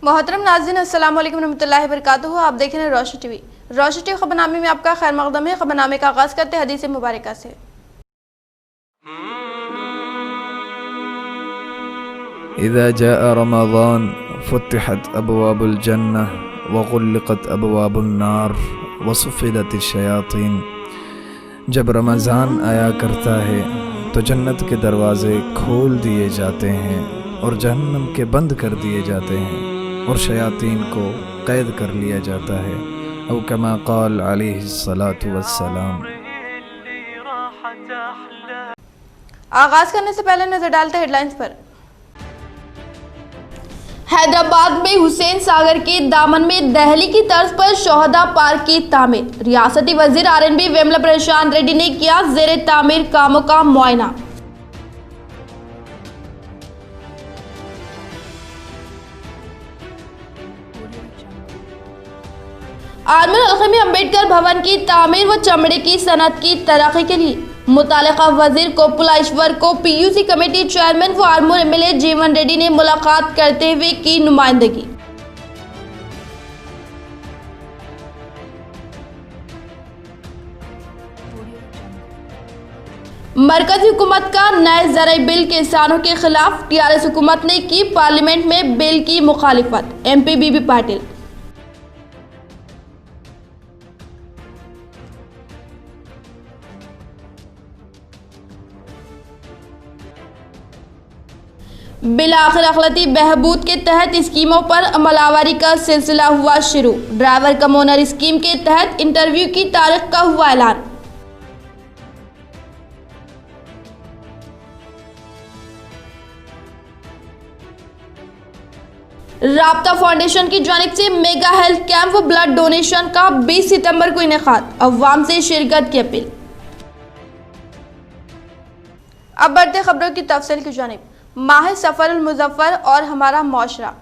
मोहतरम नाज़रीन, अस्सलाम वालेकुम रहमतुल्लाहि व बरकातुहू। आप देख रहे हैं रोशन टीवी। रोशन टीवी खबरनामे में आपका खैर मकदम है। खबरनामे का आगाज़ करते हैं हदीस मुबारका से। इज़ा जाअ रमज़ान फुतिहत अबवाबुल जन्नह व गुल्लिक़त अबवाबुन नार व सुफ़िदतिश शयातीन। जब रमज़ान आया करता है तो जन्नत के दरवाज़े खोल दिए जाते हैं और जहन्नम के बंद कर दिए जाते हैं और शयातीन को कैद कर लिया जाता है। औ कमा क़ाल अलैहिस्सलातु वस्सलाम। आगाज़ करने से पहले नजर डालते हेडलाइंस पर। हैदराबाद में हुसैन सागर के दामन में दहली की तर्ज पर शोहदा पार्क की तामीर। रियासती वजीर आर.एन.बी. वेमला प्रशांत रेड्डी ने किया ज़ेरे तामीर कामों का मुआयना। आलमी अलखमी अम्बेडकर भवन की तामीर व चमड़े की सनत की तरक्की के लिए मुतालिका वजीर कोपुलाश्वर को पीयूसी कमेटी चेयरमैन व आर्मूर एमएलए जीवन रेड्डी ने मुलाकात करते हुए की नुमाइंदगी। मरकजी हुकूमत का नए ज़राई बिल किसानों के खिलाफ टीआरएस हुकूमत ने की पार्लियामेंट में बिल की मुखालिफत। MP बीबी पाटिल। बिलाखिर अखलाती बहबूद के तहत स्कीमों पर अमलावरी का सिलसिला हुआ शुरू। ड्राइवर कम ओनर स्कीम के तहत इंटरव्यू की तारीख का हुआ ऐलान। राब्ता फाउंडेशन की जानिब से मेगा हेल्थ कैंप व ब्लड डोनेशन का 20 सितंबर को इनेकाद। अवाम से शिरकत की अपील। अब बढ़ते खबरों की तफसील की जानिब। माह सफ़रुल मुज़फ़्फ़र और हमारा मुआशरा।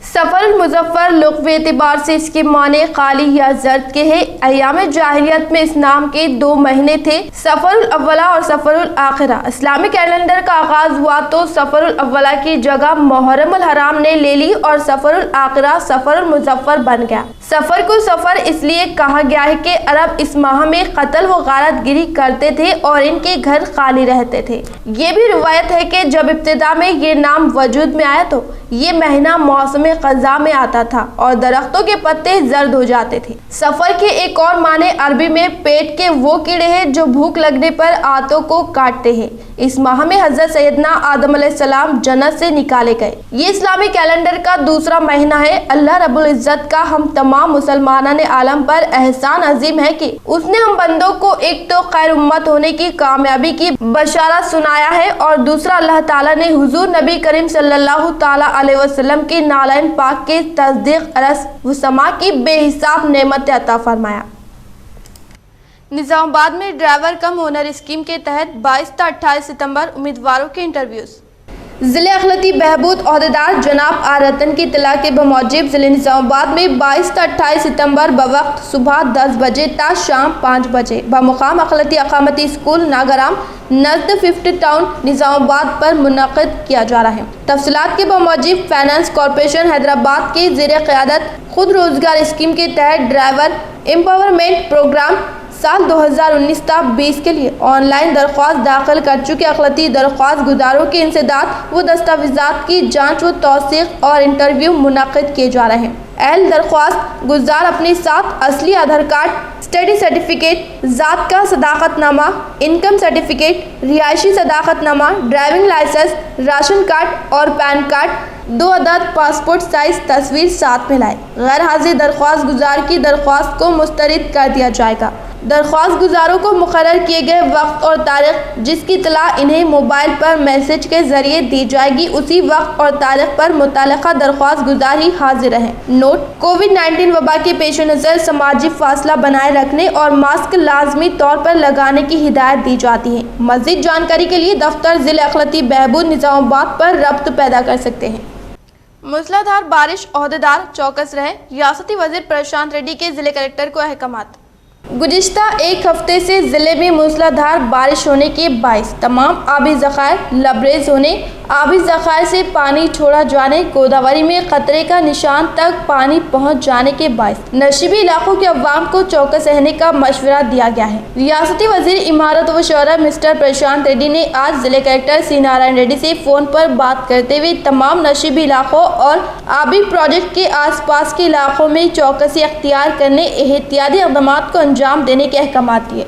सफ़रुल मुज़फ़्फ़र लुग़वी एतबार से इसके माने खाली या जर्द के है। अय्याम जाहिलियत में इस नाम के 2 महीने थे, सफ़रुल अव्वला और सफ़रुल आखिरा। इस्लामी कैलेंडर का आगाज हुआ तो सफ़रुल अव्वला की जगह मुहर्रमुल हराम ने ले ली और सफ़रुल आखिरा सफ़रुल मुज़फ़्फ़र बन गया। सफ़र को सफ़र इसलिए कहा गया है कि अरब इस माह में कत्ल व गारत गिरी करते थे और इनके घर खाली रहते थे। ये भी रिवायत है कि जब इब्तिदा में ये नाम वजूद में आया तो ये महीना मौसम क़ज़ा में आता था और दरख्तों के पत्ते जर्द हो जाते थे। सफ़र के एक और माने अरबी में पेट के वो कीड़े हैं जो भूख लगने पर आंतों को काटते हैं। इस माह में हज़रत सैयदना आदम अलैहिस्सलाम जन्नत से निकाले गए। ये इस्लामी कैलेंडर का दूसरा महीना है। अल्लाह रब्बुल इज़्ज़त का हम तमाम मुसलमानान आलम पर एहसान अजीम है कि उसने हम बंदों को एक तो खैर उम्मत होने की कामयाबी की बशारत सुनाया है और दूसरा अल्लाह ताला ने हुजूर नबी करीम सल्लल्लाहु ताला अलैहि वसल्लम की नालाइन पाक के तस्दीक अरस व समा की बेहिसाब नेमत अता फरमाया। निजामाबाद में ड्राइवर कम ओनर स्कीम के तहत 22 से 28 सितंबर उम्मीदवारों के इंटरव्यूज। ज़िले अखलाती बहबूद ओहदेदार जनाब आर रतन की इत्तला के बमौजिब ज़िले निजामाबाद में 22 से 28 सितंबर बवक्त सुबह 10 बजे ता शाम 5 बजे बमुकाम अखलाती अकामती स्कूल नागराम नज़द 50 टाउन निजामाबाद पर मुनक़िद किया जा रहा है। तफसीलात के बमौजिब फाइनेंस कॉरपोरेशन हैदराबाद के ज़ेरे क़यादत खुद रोजगार स्कीम के तहत ड्राइवर एम्पावरमेंट प्रोग्राम साल 2019-20 के लिए ऑनलाइन दरख्वास्त दाखिल कर चुके अखलाती दरख्वास्त गुजारों के इंसदाद व दस्तावेज़ात की जांच व तौसीक़ और इंटरव्यू मुनक़िद किए जा रहे हैं। अहल दरख्वास्त गुजार अपने साथ असली आधार कार्ड, स्टडी सर्टिफिकेट, ज़ात का सदाकतनामा, इनकम सर्टिफिकेट, रिहायशी सदाकतनामा, ड्राइविंग लाइसेंस, राशन कार्ड और पैन कार्ड, 2 अदद पासपोर्ट साइज तस्वीर साथ में लाए। गैर हाजिर दरख्वास्त गुजार की दरख्वास्त को मुस्तरद कर दिया जाएगा। दरख्वास्त गुजारों को मुकर्रर किए गए वक्त और तारीख जिसकी इत्तला इन्हें मोबाइल पर मैसेज के जरिए दी जाएगी, उसी वक्त और तारीख पर मुतालिका दरख्वास्त गुजार ही हाजिर रहें। नोट: कोविड-19 वबा के पेश नज़र समाजी फासला बनाए रखने और मास्क लाजमी तौर पर लगाने की हिदायत दी जाती है। मज़ीद जानकारी के लिए दफ्तर ज़िले अखलाती बहबूद निजामाबाद पर रब्त पैदा कर सकते हैं। मूसलाधार बारिश ओहदेदार चौकस रहे। रियासती वजीर प्रशांत रेड्डी के जिले कलेक्टर को अहकामात। गुज़िश्ता एक हफ्ते से ज़िले में मूसलाधार बारिश होने के बायस तमाम आबी ज़खायर लबरेज होने, आबी ज़खायर से पानी छोड़ा जाने, गोदावरी में खतरे का निशान तक पानी पहुंच जाने के बायस नशीबी इलाकों के अवाम को चौकस रहने का मशवरा दिया गया है। रियासती वज़ीर इमारत व शौरा मिस्टर प्रशांत रेड्डी ने आज ज़िले कलेक्टर सी नारायण रेड्डी से फ़ोन पर बात करते हुए तमाम नशीबी इलाकों और आबी प्रोजेक्ट के आस पास के इलाकों में चौकसी अख्तियार करने, एहतियाती इक़दामात को अंजाम देने के अहकामात दिए।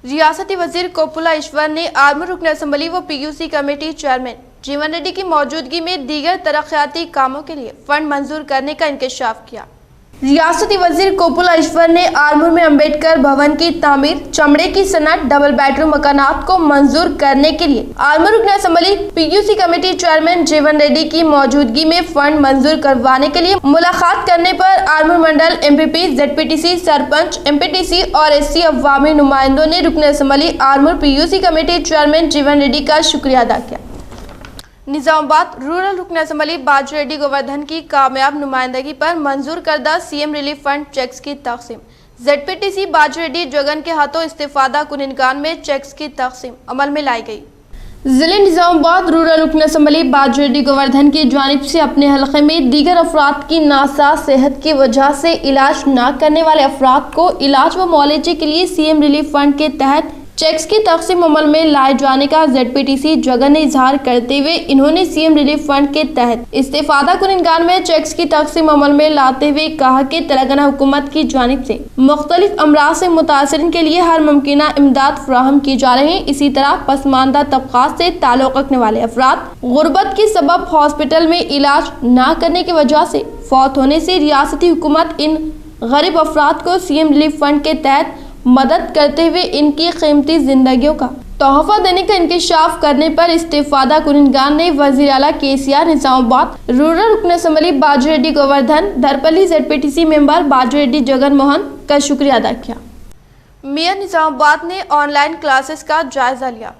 रियासती वज़ीर कोपुला ईश्वर ने आर्मर रुकन असम्बली व PUC कमेटी चेयरमैन जीवन रेड्डी की मौजूदगी में दीगर तरक्याती कामों के लिए फंड मंजूर करने का इंकशाफ किया। रियासती वज़ीर कोपुला ईश्वर ने आर्मूर में अम्बेडकर भवन की तामीर, चमड़े की सनत, डबल बेडरूम मकानात को मंजूर करने के लिए आर्मूर रुकन असम्बली PUC कमेटी चेयरमैन जीवन रेड्डी की मौजूदगी में फंड मंजूर करवाने के लिए मुलाकात करने पर आर्मूर मंडल MPP, ZPTC, सरपंच, MPTC और SC अवामी नुमाइंदों ने रुकन assembly Armoor PUC committee chairman जीवन रेड्डी का शुक्रिया अदा किया। निजामाबाद रूरल रुकन असम्बली बाजू रेड्डी गोवर्धन की कामयाब नुमाइंदगी पर मंजूर करदा CM रिलीफ फंड चेक्स की तकसीम। ZPTC बाजू रेड्डी जगन के हाथों इस्तेफादा कुनिनगान में चेक्स की तकसीम अमल में लाई गई। जिले निजामाबाद रूरल रुकन असम्बली बाजू रेड्डी गोवर्धन की जानिब से अपने हल्के में दीगर अफराद की नासाज सेहत की वजह से इलाज न करने वाले अफराद को इलाज व मुआलजे के लिए CM रिलीफ फंड के तहत चेक्स की तकसीम अमल में लाए जाने का ZPTC जगन ने इजहार करते हुए इन्होंने CM रिलीफ फंड के तहत इस्तेफादा कुनिनगान में चेक्स की तकसीम अमल में लाते हुए कहा कि तेलंगाना हुकूमत की जानिब से मुख्तलिफ अमराज से मुतासरीन के लिए हर मुमकिना इमदाद फराहम की जा रही है। इसी तरह पसमानदा तबकात से ताल्लुक़ रखने वाले अफराद गुर्बत के सबब हॉस्पिटल में इलाज न करने की वजह से फौत होने से रियासती हुकूमत इन गरीब अफराद को CM रिलीफ फंड के तहत मदद करते हुए इनकी कीमती जिंदगियों का तोहफा देने का इंकशाफ करने पर इस्तेफादा कुनिनगान ने वज़ीर आला KCR निजामाबाद रूरल रुकन असम्बली बाजू रेड्डी गोवर्धन धरपल्ली ZPTC मेंबर बाजू रेड्डी जगन मोहन का शुक्रिया अदा किया। मेयर निजामाबाद ने ऑनलाइन क्लासेस का जायजा लिया।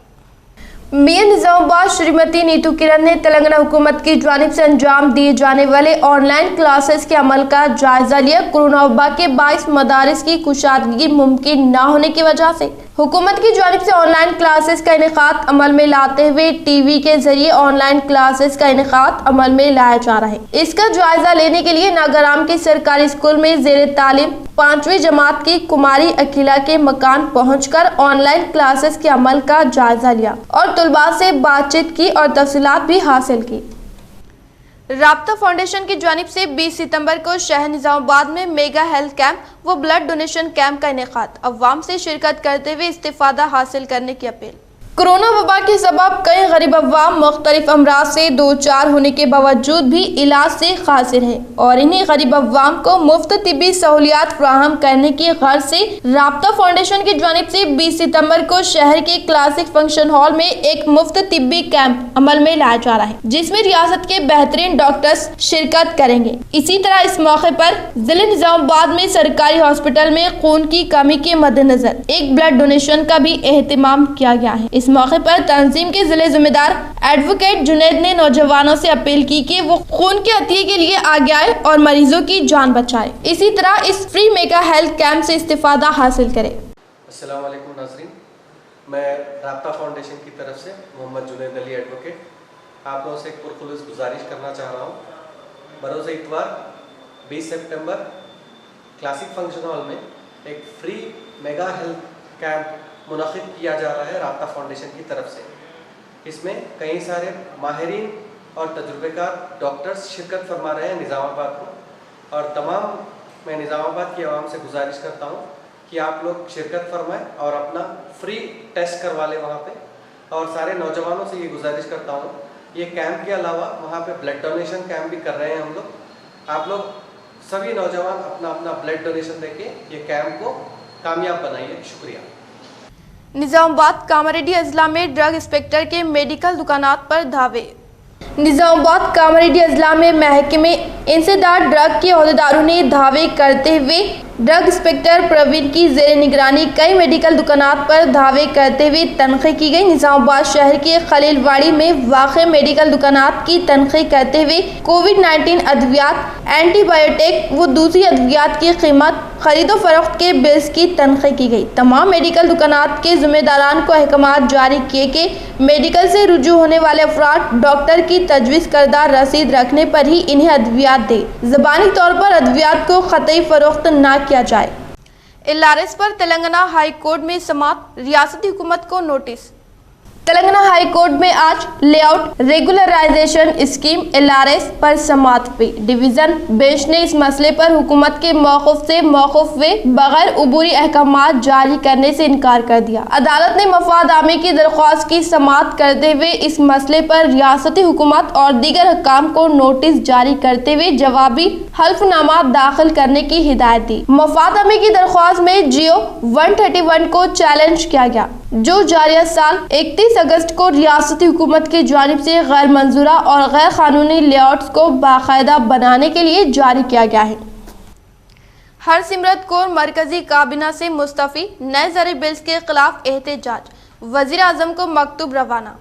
मेयर निजामाबाद श्रीमती नीतू किरण ने तेलंगाना हुकूमत की जानिब से अंजाम दिए जाने वाले ऑनलाइन क्लासेस के अमल का जायजा लिया। कोरोना वबा के बायस मदारिस की कुशादगी मुमकिन न होने की वजह से हुकूमत की जानिब से ऑनलाइन क्लासेस का इनेकाद अमल में लाते हुए TV के जरिए ऑनलाइन क्लासेस का इनेकाद अमल में लाया जा रहा है। इसका जायजा लेने के लिए नागराम के सरकारी स्कूल में ज़ेर तालीम 5वीं जमात की कुमारी अकीला के मकान पहुंचकर ऑनलाइन क्लासेस के अमल का जायजा लिया और तुलबा से बातचीत की और तफसीलात भी हासिल की। राब्ता फाउंडेशन की जानिब से 20 सितंबर को शहर निजामाबाद में मेगा हेल्थ कैंप व ब्लड डोनेशन कैंप का इनेकाद, अवाम से शिरकत करते हुए इस्तिफादा हासिल करने की अपील। कोरोना वबा के सबब कई गरीब अवाम मुख्तलिफ अमराज से दो चार होने के बावजूद भी इलाज से खासिर है और इन्हीं गरीब अवाम को मुफ्त तिब्बी सहूलियात फराहम करने की गर्ज से राब्ता फाउंडेशन की जानिब से 20 सितंबर को शहर के क्लासिक फंक्शन हॉल में एक मुफ्त तिब्बी कैंप अमल में लाया जा रहा है, जिसमें रियासत के बेहतरीन डॉक्टर्स शिरकत करेंगे। इसी तरह इस मौके पर जिले निजामाबाद में सरकारी हॉस्पिटल में खून की कमी के मद्देनजर एक ब्लड डोनेशन का भी एहतमाम किया गया है। इस मौके पर तंजीम के जिले जिम्मेदार एडवोकेट जुनैद ने नौजवानों से अपील की कि वो खून के अतिये के लिए आगे आए और मरीजों की जान बचाए। इसी तरह इस फ्री मेगा हेल्थ कैंप से इस्तिफादा हासिल करे। अस्सलाम वालेकुम नाज़रीन, मैं राब्ता फाउंडेशन की तरफ से मोहम्मद जुनैद अली एडवोकेट आप लोगों से एक पुरखुलूस गुजारिश करना चाह रहा हूँ। बरोज़ इतवार 20 सितंबर क्लासिक फंक्शन हॉल में एक फ्री मेगा हेल्थ कैंप मुनक़िद किया जा रहा है राब्ता फाउंडेशन की तरफ से। इसमें कई सारे माहिरीन और तजुर्बेकार डॉक्टर्स शिरकत फरमा रहे हैं निज़ामाबाद को और तमाम मैं निज़ामाबाद की आवाम से गुजारिश करता हूँ कि आप लोग शिरकत फरमाएं और अपना फ्री टेस्ट करवा लें वहाँ पे। और सारे नौजवानों से ये गुजारिश करता हूँ, ये कैंप के अलावा वहाँ पे ब्लड डोनेशन कैंप भी कर रहे हैं हम लोग। आप लोग सभी नौजवान अपना अपना ब्लड डोनेशन देके ये कैंप को कामयाब बनाइए। शुक्रिया। निजामाबाद कामारेड्डी अजला में ड्रग इंस्पेक्टर के मेडिकल दुकानात पर धावे। निजामाबाद कामारेड्डी अजला में महकमे इंसदाद ड्रग के अहदेदारों ने धावे करते हुए ड्रग इंस्पेक्टर प्रवीण की जेर निगरानी कई मेडिकल दुकानात पर धावे करते हुए तनख़ी की गई। निजामाबाद शहर के खलीलवाड़ी में वाक़ मेडिकल दुकानात की तनख़ी करते हुए कोविड-19 अद्वियात, एंटीबायोटिक व दूसरी अद्वियात की कीमत खरीदो फरोख्त के बिल्स की तनख्वाह की गई। तमाम मेडिकल दुकानात के जिम्मेदारान को अहकाम जारी किए कि मेडिकल से रुजू होने वाले अफराद डॉक्टर की तजवीज़ करदा रसीद रखने पर ही इन्हें अद्वियात दे, ज़बानी तौर पर अद्वियात को ख़तई फरोख्त ना किया जाए। LRS पर तेलंगाना हाई कोर्ट में समाअत, रियासती हुकूमत को नोटिस। तेलंगाना हाई कोर्ट में आज लेआउट रेगुलराइजेशन स्कीम LRS पर समाअत हुई। डिवीजन बेंच ने इस मसले पर हुकूमत के मौक़िफ़ से मौक़िफ़ व बगैर उबूरी अहकामात जारी करने से इनकार कर दिया। अदालत ने मफादामे की दरख्वास्त की समाअत करते हुए इस मसले पर रियासती हुकूमत और दीगर हुक्काम को नोटिस जारी करते हुए जवाबी हल्फनामा दाखिल करने की हिदायत दी। मफादामे की दरख्वास्त में जियो 131 को चैलेंज किया गया, जो जारिया साल 31 अगस्त को रियासती हुकूमत की जानिब से गैर मंजूरा और गैर कानूनी लेआउट्स को बाकायदा बनाने के लिए जारी किया गया है। हरसिमरत कौर मरकजी काबीना से मुस्तफ़ी, नए ज़रई बिल्स के खिलाफ एहतजाज, वज़ीर आज़म को मकतूब रवाना।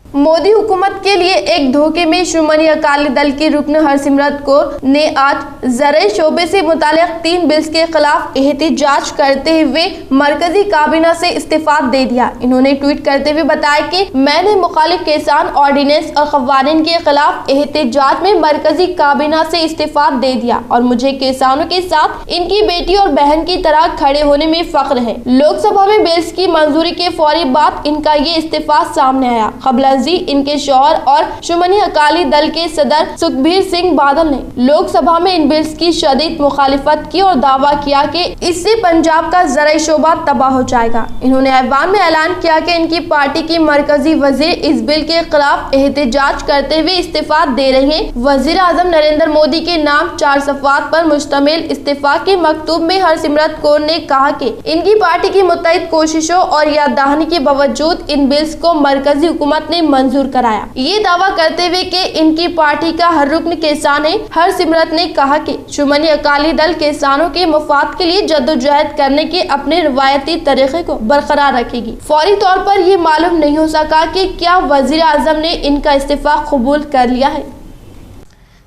मोदी हुकूमत के लिए एक धोखे में शिरोमणि अकाली दल की रुकन हरसिमरत कौर ने आज ज़रई शोबे से मुताल्लिक़ 3 बिल्स के खिलाफ एहतजाज करते हुए मरकजी काबीना से इस्तीफ़ा दे दिया। इन्होंने ट्वीट करते हुए बताया कि मैंने मुखालिफ किसान ऑर्डिनेंस और क़वानीन के खिलाफ एहतजाज में मरकजी काबीना से इस्तीफ़ा दे दिया और मुझे किसानों के साथ इनकी बेटी और बहन की तरह खड़े होने में फ़ख्र है। लोकसभा में बिल्स की मंजूरी के फौरी बाद इनका ये इस्तीफ़ा सामने आया। कबल इनके शौहर और शिरोमणि अकाली दल के सदर सुखबीर सिंह बादल ने लोकसभा में इन बिल्स की शदीद मुखालिफत की और दावा किया कि इससे पंजाब का ज़रई शोबा तबाह हो जाएगा। इन्होंने ऐवान में ऐलान किया कि इनकी पार्टी की मरकजी वजीर इस बिल के खिलाफ एहतजाज करते हुए इस्तीफा दे रहे हैं। वजीर आजम नरेंद्र मोदी के नाम 4 सफ़ात पर मुश्तमिल इस्तीफा के मकतूब में हरसिमरत कौर ने कहा कि इनकी पार्टी की मुतहिद कोशिशों और याददहानी के बावजूद इन बिल्स को मरकजी हुकूमत ने मंजूर कराया। ये दावा करते हुए कि इनकी पार्टी का हर रुकन किसान है। हरसिमरत ने कहा कि शिरोमणि अकाली दल किसानों के मुफाद के लिए जद्दोजहद करने के अपने रवायती तरीके को बरकरार रखेगी। फौरी तौर पर यह मालूम नहीं हो सका कि क्या वजीर आजम ने इनका इस्तीफा कबूल कर लिया है।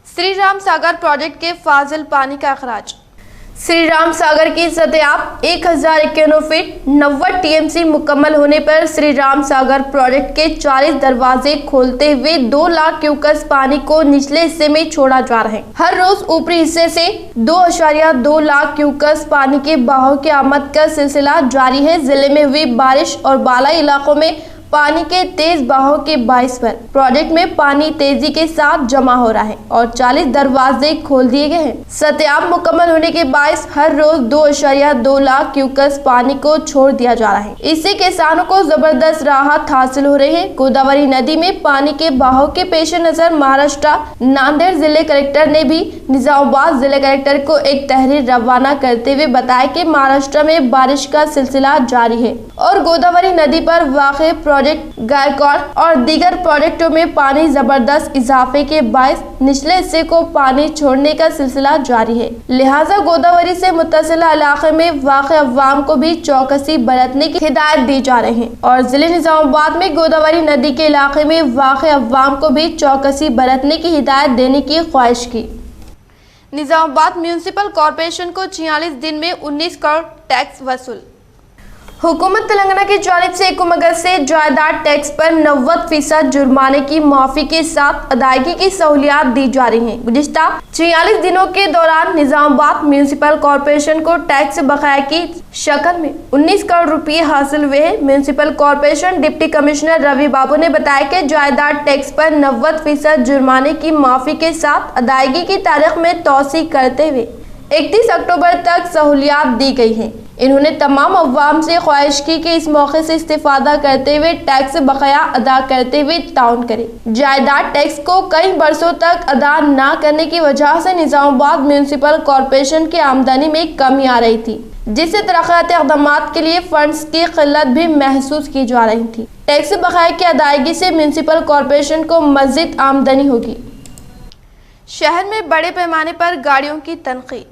श्री राम सागर प्रोजेक्ट के फाजिल पानी का अखराज। श्री राम सागर की सतह 1051 फीट 90 TMC मुकम्मल होने पर श्री राम सागर प्रोजेक्ट के 40 दरवाजे खोलते हुए 2 लाख क्यूसेक पानी को निचले हिस्से में छोड़ा जा रहा है। हर रोज ऊपरी हिस्से से 2.2 लाख क्यूसेक पानी के बहाव की आमद का सिलसिला जारी है। जिले में हुई बारिश और बालाई इलाकों में पानी के तेज बहाव के बाइस पर प्रोजेक्ट में पानी तेजी के साथ जमा हो रहा है और 40 दरवाजे खोल दिए गए हैं। सत्याब मुकम्मल होने के बाइस हर रोज 2.2 लाख क्यूसेक पानी को छोड़ दिया जा रहा है। इससे किसानों को जबरदस्त राहत हासिल हो रही है। गोदावरी नदी में पानी के बहाव के पेश नजर महाराष्ट्र नांदेड़ जिले कलेक्टर ने भी निजामाबाद जिले कलेक्टर को एक तहरीर रवाना करते हुए बताया कि महाराष्ट्र में बारिश का सिलसिला जारी है और गोदावरी नदी पर वाक़े प्रोजेक्ट गायकवाड़ और दीगर प्रोजेक्टों में पानी जबरदस्त इजाफे के बायस निचले हिस्से को पानी छोड़ने का सिलसिला जारी है। लिहाजा गोदावरी से मुत्तसिला इलाके में वाक़े अवाम को भी चौकसी बरतने की हिदायत दी जा रही है और जिले निजामाबाद में गोदावरी नदी के इलाके में वाक़े अवाम को भी चौकसी बरतने की हिदायत देने की ख्वाहिश की। निजामाबाद म्यूनिसिपल कॉरपोरेशन को 46 दिन में 19 करोड़ टैक्स वसूल। हुकूमत तेलंगाना की जानिब से 1 अगस्त से जायदाद टैक्स पर 90% जुर्माने की माफी के साथ अदायगी की सहूलियात दी जा रही हैं। गुज़िश्ता 46 दिनों के दौरान निजामाबाद म्यूनिसिपल कॉरपोरेशन को टैक्स बकाया की शक्ल में 19 करोड़ रुपये हासिल हुए हैं। Municipal corporation deputy commissioner Ravi Babu ने बताया कि जायदाद टैक्स पर 90% जुर्माने की माफी के साथ अदायगी की तारीख में तोसी करते हुए 31 अक्टूबर तक सहूलियात दी गई हैं। इन्होंने तमाम अवाम से ख्वाहिश की कि इस मौके से इस्तेफादा करते हुए टैक्स बकाया अदा करते हुए ताउन करें। जायदाद टैक्स को कई बरसों तक अदा न करने की वजह से निजामाबाद म्यूनिसिपल कॉरपोरेशन की आमदनी में कमी आ रही थी, जिससे तरक्याती इक़दामात के लिए फंड्स की किल्लत भी महसूस की जा रही थी। टैक्स बकाया की अदायगी से म्यूनिसिपल कॉरपोरेशन को मज़ीद आमदनी होगी। शहर में बड़े पैमाने पर गाड़ियों की तनक़ीद।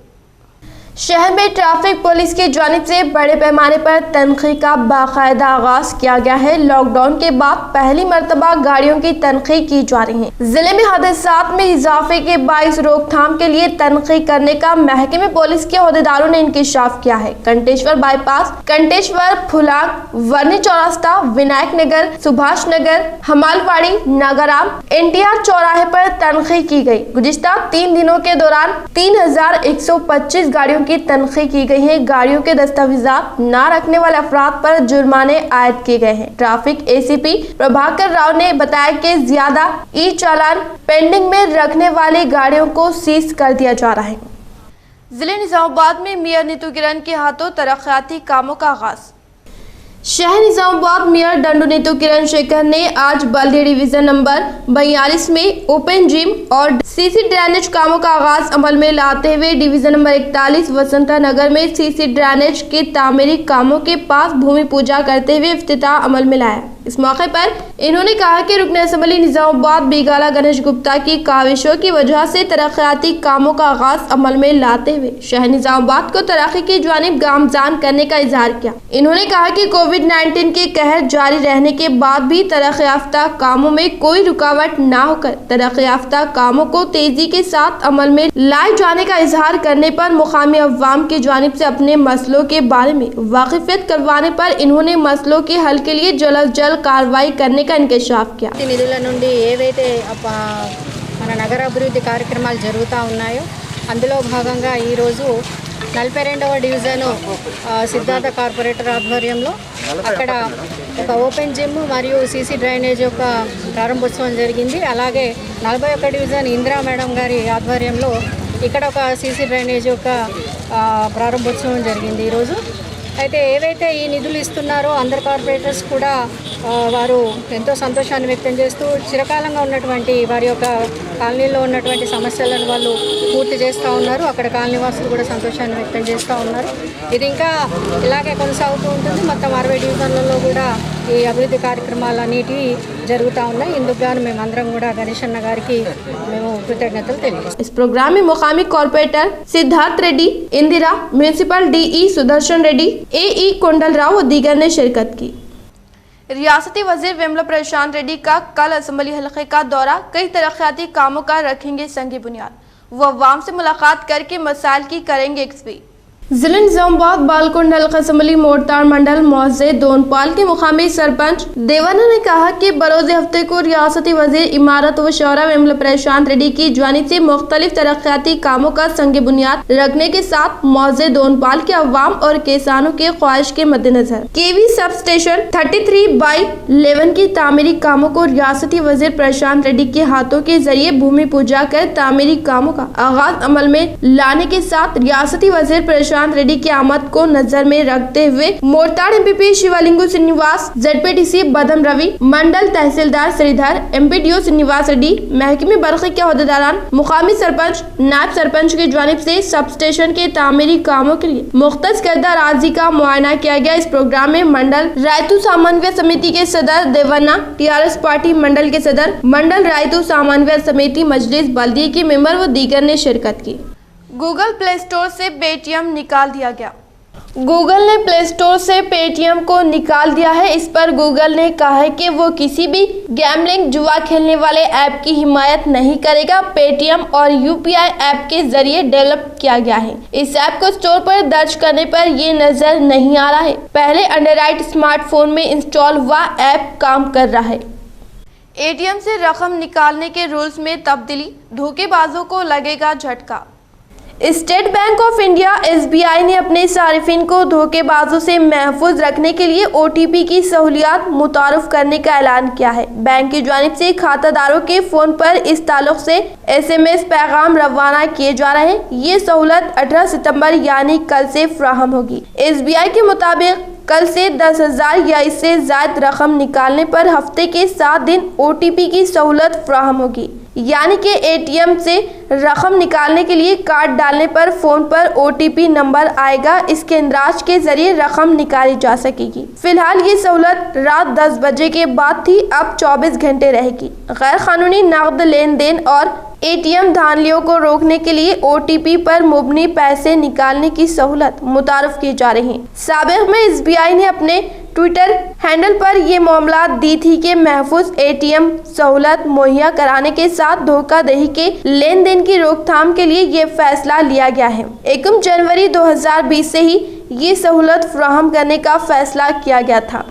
शहर में ट्रैफिक पुलिस की जानिब से बड़े पैमाने पर तनखी का बाकायदा आगाज किया गया है। लॉकडाउन के बाद पहली मर्तबा गाड़ियों की तनखी की जा रही है। जिले में हादसात में इजाफे के बाइस रोकथाम के लिए तनखी करने का महकमे पुलिस के अहदेदारों ने इंकशाफ किया है। कंटेश्वर बाईपास, कंटेश्वर, फुलाग, वर्नी चौरास्ता, विनायक नगर, सुभाष नगर, हमालवाड़ी, नागाराम, NTR चौराहे पर तनखी की गई। गुज़िश्ता 3 दिनों के दौरान 3125 गाड़ियों की तनखी की गई है। गाड़ियों के दस्तावेजात न रखने वाले अफराद पर जुर्माने आयद किए गए हैं। ट्रैफिक ACP प्रभाकर राव ने बताया कि ज्यादा चालान पेंडिंग में रखने वाली गाड़ियों को सीज कर दिया जा रहा है। जिले निजामाबाद में मेयर नीतू किरण के हाथों तरक्याती कामों का आगाज। शहर निजामाबाद मेयर डंडू नीतू किरण शेखर ने आज बल्दिया डिवीजन नंबर 42 में ओपन जिम और CC ड्रेनेज कामों का आगाज अमल में लाते हुए डिवीजन नंबर 41 वसंता नगर में CC ड्रेनेज के तामीरी कामों के पास भूमि पूजा करते हुए इफ्तिताह अमल में लाया। इस मौके पर इन्होंने कहा कि रुकन असम्बली निजामाबाद बिगाला गणेश गुप्ता की काविशों की वजह से तरक्याती कामों का आगाज अमल में लाते हुए शहर निजामाबाद को तरक्की की जानिब गामजान करने का इजहार किया। इन्होंने कहा कि कोविड-19 के कहर जारी रहने के बाद भी तरक्की याफ्ता कामों में कोई रुकावट न होकर तरक्की याफ्ता कामों को तेजी के साथ अमल में लाए जाने का इजहार करने पर मुकामी अवाम की जानिब से अपने मसलों के बारे में वाकिफियत करवाने पर इन्होंने मसलों के हल के लिए जल्द जल्द कार्रवाई करने का इंकशाफ किया। నిధుల నుండి ఏవైతే మన నగర అభివృద్ధి కార్యక్రమాలు జరుగుతూ ఉన్నాయో అందులో భాగంగా ఈరోజు 42వ డివిజన్ సిద్ధార్థ కార్పొరేటర్ ఆధ్వర్యంలో అక్కడ ఒక ఓపెన్ జిమ్ మరియు CC డ్రైనేజ్ యొక్క ప్రారంభోత్సవం జరిగింది. అలాగే 41 డివిజన్ ఇందిరా మేడం గారి ఆధ్వర్యంలో ఇక్కడ ఒక CC డ్రైనేజ్ యొక్క ప్రారంభోత్సవం జరిగింది ఈరోజు. అయితే ఏవైతే ఈ నిధులు ఇస్తున్నారో అందరు కార్పొరేటర్స్ కూడా వారు ఎంతో సంతోషాన్ని వ్యక్తం చేస్తూ చిరకాలంగా ఉన్నటువంటి వారి యొక్క కాలనీలో ఉన్నటువంటి సమస్యలను వాళ్ళు పూర్తి చేస్తూ ఉన్నారు. అక్కడ కాలనీ వాసులు కూడా సంతోషాన్ని వ్యక్తం చేస్తూ ఉన్నారు. ఇది ఇంకా ఇలాగే కొనసాగుతూ ఉంటుంది. మొత్తం 60 డివిజన్లలో కూడా ఈ అభివృద్ధి కార్యక్రమాలన్నిటి జరుగుతూ ఉన్నాయి. ఇందుకు గాను మేమందరం కూడా గణేష్ అన్న గారికి మేము కృతజ్ఞతలు తెలియజేస్తాం. इस प्रोग्राम में मुकामी corporator Siddharth Reddy, Indira, municipal DE Sudarshan Reddy, AE कुंडल राव और दीगर ने शिरकत की। रियासती वजीर विमला प्रशांत रेड्डी का कल असम्बली हलके का दौरा, कई तरक्याती कामों का रखेंगे संगी बुनियाद। वो अवाम से मुलाकात करके मसाइल की करेंगे एक्सपी। जिला निजामाबाद बालकुंड हल्का असम्बली मोरताड़ मंडल मोहज़े दोनपाल के मुकामी सरपंच देवाना ने कहा कि बरोज़ हफ्ते को रियासती वजीर इमारत व शौरा विमला प्रशांत रेड्डी की जानिब से मुख्तलिफ तरक्याती कामों का संग बुनियाद रखने के साथ मोहज़े दोनपाल के अवाम और किसानों के ख्वाहिश के मद्देनजर KV सब स्टेशन 33/11 की तामीरी कामों को रियासती वजीर प्रशांत रेड्डी के हाथों के जरिए भूमि पूजा कर तामीरी कामों का आगाज अमल में लाने के साथ रियासती वजीर प्रशांत रेड्डी की आमद को नजर में रखते हुए मोरताड़ MPP शिवलिंगु श्रीनिवास, ZPTC बदम रवि, मंडल तहसीलदार श्रीधर, MPDO श्रीनिवास रेड्डी, महकमे बरक़ी के अहदेदारान, मुकामी सरपंच, नायब सरपंच की जानिब से सब स्टेशन के तामीरी कामों के लिए मुख्तस करदा राजी का मुआयना किया गया। इस प्रोग्राम में मंडल रायतू समन्वय समिति के सदर देवन्ना, TRS पार्टी मंडल के सदर, मंडल रायतू समन्वय समिति मजलिस बल्दिया के मेंबर व दीगर ने शिरकत की। गूगल प्ले स्टोर से पेटीएम निकाल दिया गया। गूगल ने प्ले स्टोर से पेटीएम को निकाल दिया है। इस पर गूगल ने कहा है कि वो किसी भी गैम्बलिंग जुआ खेलने वाले ऐप की हिमायत नहीं करेगा। पेटीएम और UPI ऐप के जरिए डेवलप किया गया है। इस ऐप को स्टोर पर दर्ज करने पर ये नजर नहीं आ रहा है। पहले एंड्रॉइड स्मार्टफोन में इंस्टॉल हुआ ऐप काम कर रहा है। ATM से रकम निकालने के रूल्स में तब्दीली, धोखेबाजों को लगेगा झटका। State bank of India SBI ने अपने सारिफिन को धोखेबाजों से महफूज रखने के लिए OTP की सहूलियत मुतारफ करने का ऐलान किया है। बैंक की जानिब से खातादारों के फ़ोन पर इस ताल्लुक से SMS पैगाम रवाना किए जा रहे हैं। ये सहूलत 18 सितंबर यानी कल से फ्राहम होगी। SBI के मुताबिक कल से 10,000 या इससे ज़्यादा रकम निकालने पर हफ्ते के 7 दिन OTP की सहूलत फ्राहम होगी। यानी कि ATM से रकम निकालने के लिए कार्ड डालने पर फ़ोन पर OTP नंबर आएगा। इसके इंदराज के जरिए रकम निकाली जा सकेगी। फिलहाल ये सहूलत रात 10 बजे के बाद थी, अब 24 घंटे रहेगी। गैर कानूनी नकद लेन देन और एटीएम धांधलियों को रोकने के लिए ओटीपी पर मुबनी पैसे निकालने की सहूलत मुतारफ की जा रही है। साबिक में एसबीआई ने अपने ट्विटर हैंडल पर ये मामला दी थी कि महफूज एटीएम सहूलत मुहैया कराने के साथ धोखाधड़ी के लेन देन की रोकथाम के लिए ये फैसला लिया गया है। 1 जनवरी 2020 से ही ये सहूलत फराहम करने का फैसला किया गया था।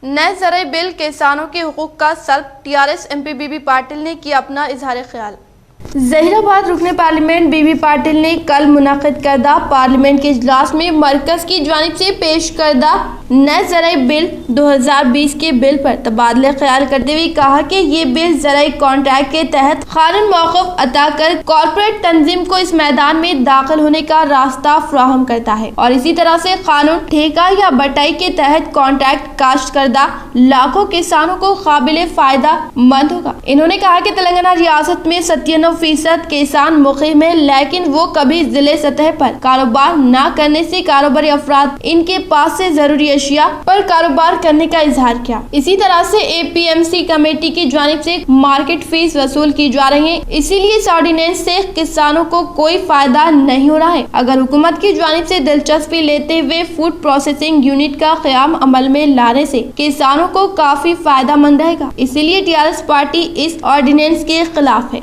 नए ज़राई बिल किसानों के हुकूक का सल्ब, टीआरएस एमपी बीबी पाटिल ने किया अपना इजहार ख्याल। जहीराबाद रुकने पार्लियामेंट बीबी पाटिल ने कल मुनाकिद करदा पार्लियामेंट के इजलास में मरकज की जानिब से पेश करदा नए ज़राई बिल 2020 के बिल पर तबादला ख्याल करते हुए कहा कि ये बिल ज़राई कॉन्ट्रैक्ट के तहत कानून मौक़िफ़ अता कर कॉर्पोरेट तंजीम को इस मैदान में दाखिल होने का रास्ता फराहम करता है और इसी तरह से कानून ठेका या बटाई के तहत कॉन्ट्रैक्ट काश्त करदा लाखों किसानों को काबिल फायदा मंद होगा। इन्होंने कहा कि तेलंगाना रियासत में 97% किसान मुकीम है, लेकिन वो कभी जिले सतह पर कारोबार न करने से कारोबारी अफराद इनके पास से जरूरी अशिया पर कारोबार करने का इजहार किया। इसी तरह से एपीएमसी कमेटी की जानिब से मार्केट फीस वसूल की जा रही है, इसीलिए इस ऑर्डिनेंस से किसानों को कोई फायदा नहीं हो रहा है। अगर हुकूमत की जानिब से दिलचस्पी लेते हुए फूड प्रोसेसिंग यूनिट का क़याम अमल में लाने से किसानों को काफी फायदा मंद रहेगा, इसीलिए टीआरएस पार्टी इस ऑर्डिनेंस के खिलाफ है।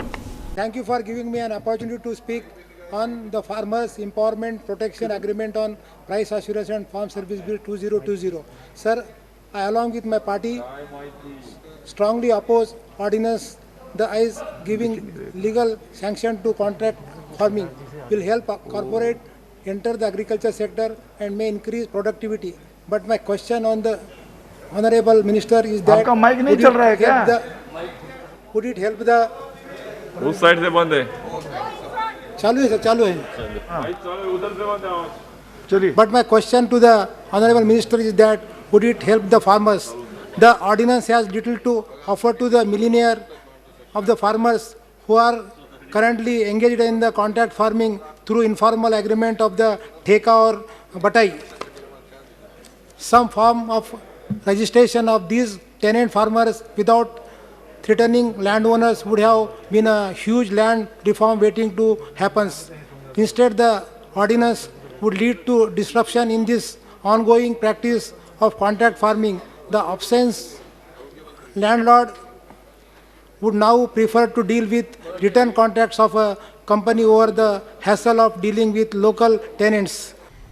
Thank you for giving me an opportunity to speak on the Farmers Empowerment Protection Agreement on Price Assurance and Farm Service Bill 2020. Sir, I along with my party strongly oppose ordinance. The eyes giving legal sanction to contract farming will help corporate enter the agriculture sector and may increase productivity. But my question on the Honorable Minister is that आपका mic नहीं चल रहा है क्या? Would it help the उस side से बंद है। चालू है सर, चालू है। उधर से बंद है। चलिए। But my question to the Honorable Minister is that would it help the farmers? The ordinance has little to offer to the millionaire of the farmers who are currently engaged in the contract farming through informal agreement of the Theka or Batai. Some form of registration of these tenant farmers without threatening landowners would have been a huge land reform waiting to happen. Instead, the ordinance would lead to disruption in this ongoing practice of contract farming. The absence landlord would now prefer to deal with written contracts of a company over the hassle of dealing with local tenants.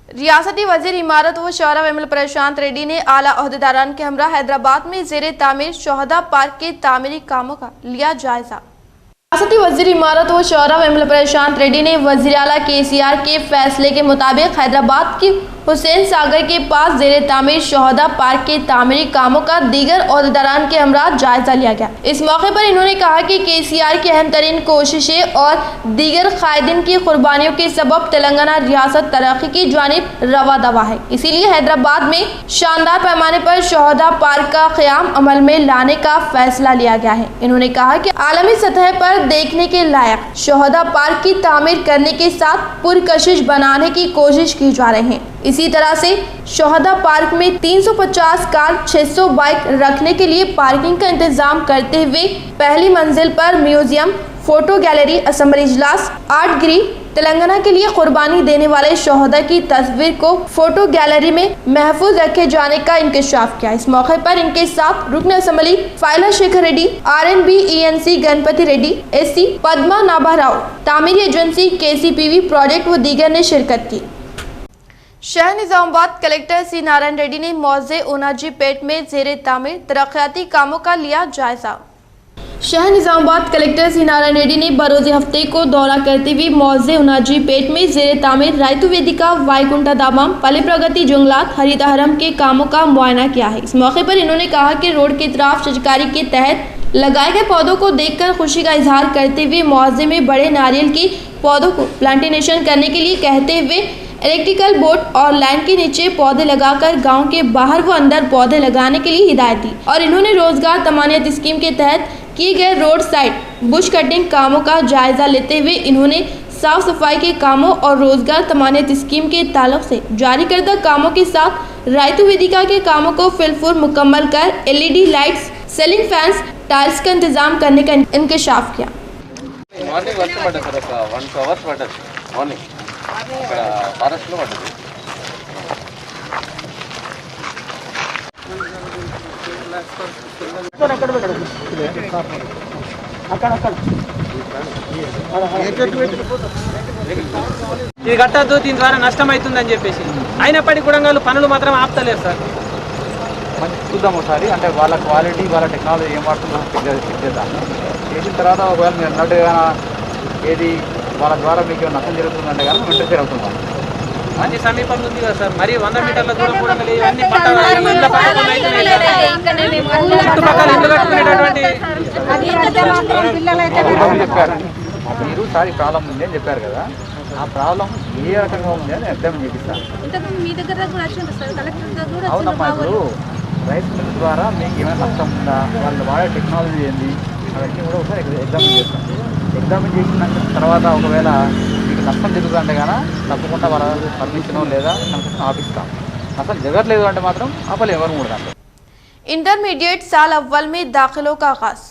रियासती वजीर इमारत व शौरा वेमल प्रशांत रेड्डी ने आला ओहदेदारान के हमरा हैदराबाद में ज़ेरे तामीर शोहदा पार्क के तामीरी कामों का लिया जायजा। रियासती वजीर इमारत व शौरा वेमल प्रशांत रेड्डी ने वजीर आला केसीआर के फैसले के मुताबिक हैदराबाद की हुसैन सागर के पास ज़ेरे तामीर शोहदा पार्क के तामीरी कामों का दीगर ओहदेदारान के हमरा जायजा लिया गया। इस मौके पर इन्होंने कहा कि केसीआर की अहम तरीन कोशिशें और दीगर कायदीन की कुर्बानियों के सबब तेलंगाना रियासत तरक्की की जानिब रवा दवा है, इसीलिए हैदराबाद में शानदार पैमाने पर शोहदा पार्क का क़याम अमल में लाने का फैसला लिया गया है। इन्होंने कहा कि आलमी सतह पर देखने के लायक शोहदा पार्क की तामीर करने के साथ पुरकशिश बनाने की कोशिश की जा रही है। इसी तरह से शोहदा पार्क में 350 कार 600 बाइक रखने के लिए पार्किंग का इंतजाम करते हुए पहली मंजिल पर म्यूजियम, फोटो गैलरी, असेंबली इजलास, आर्ट गैलरी, तेलंगाना के लिए कुर्बानी देने वाले शोहदा की तस्वीर को फोटो गैलरी में महफूज रखे जाने का इंकशाफ किया। इस मौके पर इनके साथ रुकन assembly Pailla Shekhar Reddy, RNB ENC Ganapati Reddy, SC Padma Nabha Rao, तामीरी एजेंसी KCPV प्रोजेक्ट व दीगर ने शिरकत की। शहर निजामाबाद कलेक्टर सी नारायण रेड्डी ने मौजे ओनाजी पेट में ज़ेरे तामीर तरक्याती कामों का लिया जायजा। शहर निजामाबाद कलेक्टर सी नारायण रेड्डी ने बरोज़ हफ्ते को दौरा करते हुए मौजे उनाजी पेट में ज़ेरे तामीर रायतु वेदिका, वाईकुंठा दाबाम, पल्ली प्रगति जुंगलात, हरिता हरम के कामों का मुआयना किया है। इस मौके पर इन्होंने कहा कि रोड की तरफ शिजकारी के तहत लगाए गए पौधों को देखकर खुशी का इजहार करते हुए मुआवजे में बड़े नारियल की पौधों को प्लांटेशन करने के लिए कहते हुए इलेक्ट्रिकल बोर्ड और लाइन के नीचे पौधे लगाकर गांव के बाहर व अंदर पौधे लगाने के लिए हिदायत दी और इन्होंने रोजगार तमानियत स्कीम के तहत किए गए रोड साइड बुश कटिंग कामों का जायजा लेते हुए इन्होंने साफ सफाई के कामों और रोजगार तमानियत स्कीम के ताल्लुक से जारी करदा कामों के साथ रायतु वेदिका के कामों को फिलफुल मुकम्मल कर LED lights, ceiling fans, tiles का इंतजाम करने का इंकशाफ किया। మార్నింగ్ వర్షం పడ్డది సార్, ఒక 1 hours పడ్డది మార్నింగ్ ఇక్కడ ఫారెస్ట్లో పడ్డది. ఇది కట్టద్దు, దీని ద్వారా నష్టం అవుతుందని చెప్పేసి అయినప్పటికీ కూడా వాళ్ళు పనులు మాత్రం ఆపుతలేరు సార్. చూద్దాం ఒకసారి, అంటే వాళ్ళ క్వాలిటీ వాళ్ళ టెక్నాలజీ ఏం వాడుతుందో చెక్ చేద్దాం. చేసిన తర్వాత ఒకవేళ మీరు అన్నట్టుగా ఏది వాళ్ళ ద్వారా మీకు నష్టం జరుగుతుందంటే కానీ ఇంటర్ఫియర్ అవుతుందాం. మంచి సమీపంలో ఉంది కదా సార్, మరి 100 మీటర్ల దూరం కూడా ఇవన్నీ చుట్టుపక్కల ఇల్లు కట్టుకునేటటువంటి చెప్పారు మీరు సార్ ఈ ప్రాబ్లం ఉంది అని చెప్పారు కదా, ఆ ప్రాబ్లం ఏ రకంగా ఉంది అని ఎగ్జామిన్ చేపిస్తాను. అవునమ్మా, ఇప్పుడు రైస్ మిల్ ద్వారా మీకు ఏమైనా నష్టం ఉందా, వాళ్ళు వాడే టెక్నాలజీ ఏంది, అవన్నీ కూడా ఒకసారి ఎగ్జామిన్ చేస్తాం. ఎగ్జామిన్ చేసిన తర్వాత ఒకవేళ మీకు నష్టం జరుగుతుందంటే కానీ తప్పకుండా వాళ్ళ పర్మిషన్ లేదా కన్స్ట్రక్షన్ ఆపిస్తాం. అసలు జరగట్లేదు అంటే మాత్రం ఆపలేము ఎవరు కూడా. इंटरमीडिएट साल अव्वल में दाखिलों का आगाज।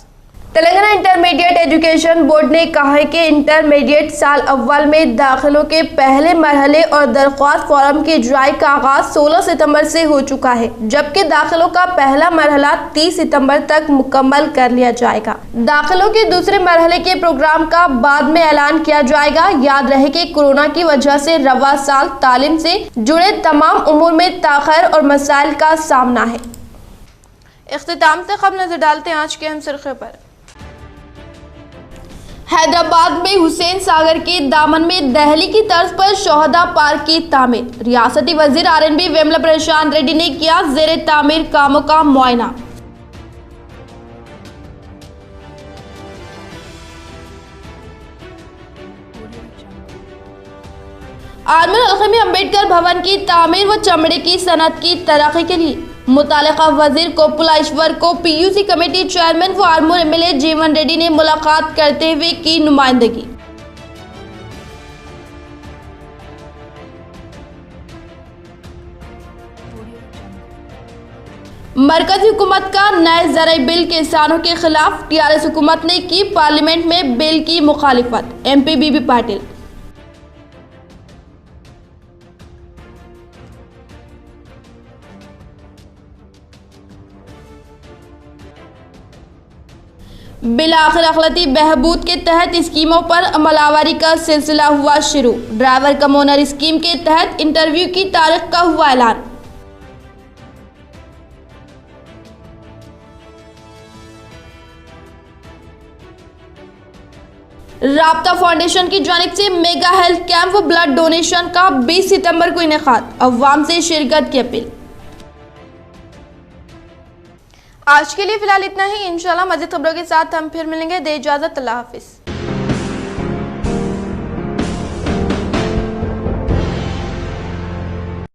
तेलंगाना इंटरमीडिएट एजुकेशन बोर्ड ने कहा है कि इंटरमीडिएट साल अव्वल में दाखिलों के पहले मरहले और दरख्वास्त फॉर्म की इजराई का आगाज 16 सितंबर से हो चुका है, जबकि दाखिलों का पहला मरहला 30 सितंबर तक मुकम्मल कर लिया जाएगा। दाखिलों के दूसरे मरहले के प्रोग्राम का बाद में ऐलान किया जाएगा। याद रहे कि कोरोना की वजह से रवा साल तालीम से जुड़े तमाम उमूर में ताखिर और मसाइल का सामना है। इख्तिताम से खबर नजर डालते हैं आज के अहम सुर्खियों पर। हैदराबाद में हुसैन सागर के दामन में दहली की तर्ज पर शोहदा पार्क की तामीर। रियासती वजीर आर.एन.बी. वेमला प्रशांत रेड्डी ने किया जेरे तामीर कामों का मुआयना। आलमी अलखमी अम्बेडकर भवन की तामीर व चमड़े की सनत की तरक्की के लिए मुतालिका वजीर कोपुलेश्वर को पीयूसी कमेटी चेयरमैन व आर्मूर एमएलए जीवन रेड्डी ने मुलाकात करते हुए की नुमाइंदगी। मरकजी हुकूमत का नए ज़राई बिल किसानों के खिलाफ, टीआरएस हुकूमत ने की पार्लियामेंट में बिल की मुखालिफत। एमपी बीबी पाटिल। बिल आखिर अखलाती बहबूद के तहत स्कीमों पर अमलावरी का सिलसिला हुआ शुरू। ड्राइवर कम ओनर स्कीम के तहत इंटरव्यू की तारीख का हुआ ऐलान। राब्ता फाउंडेशन की जानिब से मेगा हेल्थ कैंप व ब्लड डोनेशन का 20 सितंबर को इनेकाद, अवाम से शिरकत की अपील। आज के लिए फिलहाल इतना ही। इंशाल्लाह मज़ीद खबरों के साथ हम फिर मिलेंगे। दे इजाज़त, अल्लाह हाफिज़।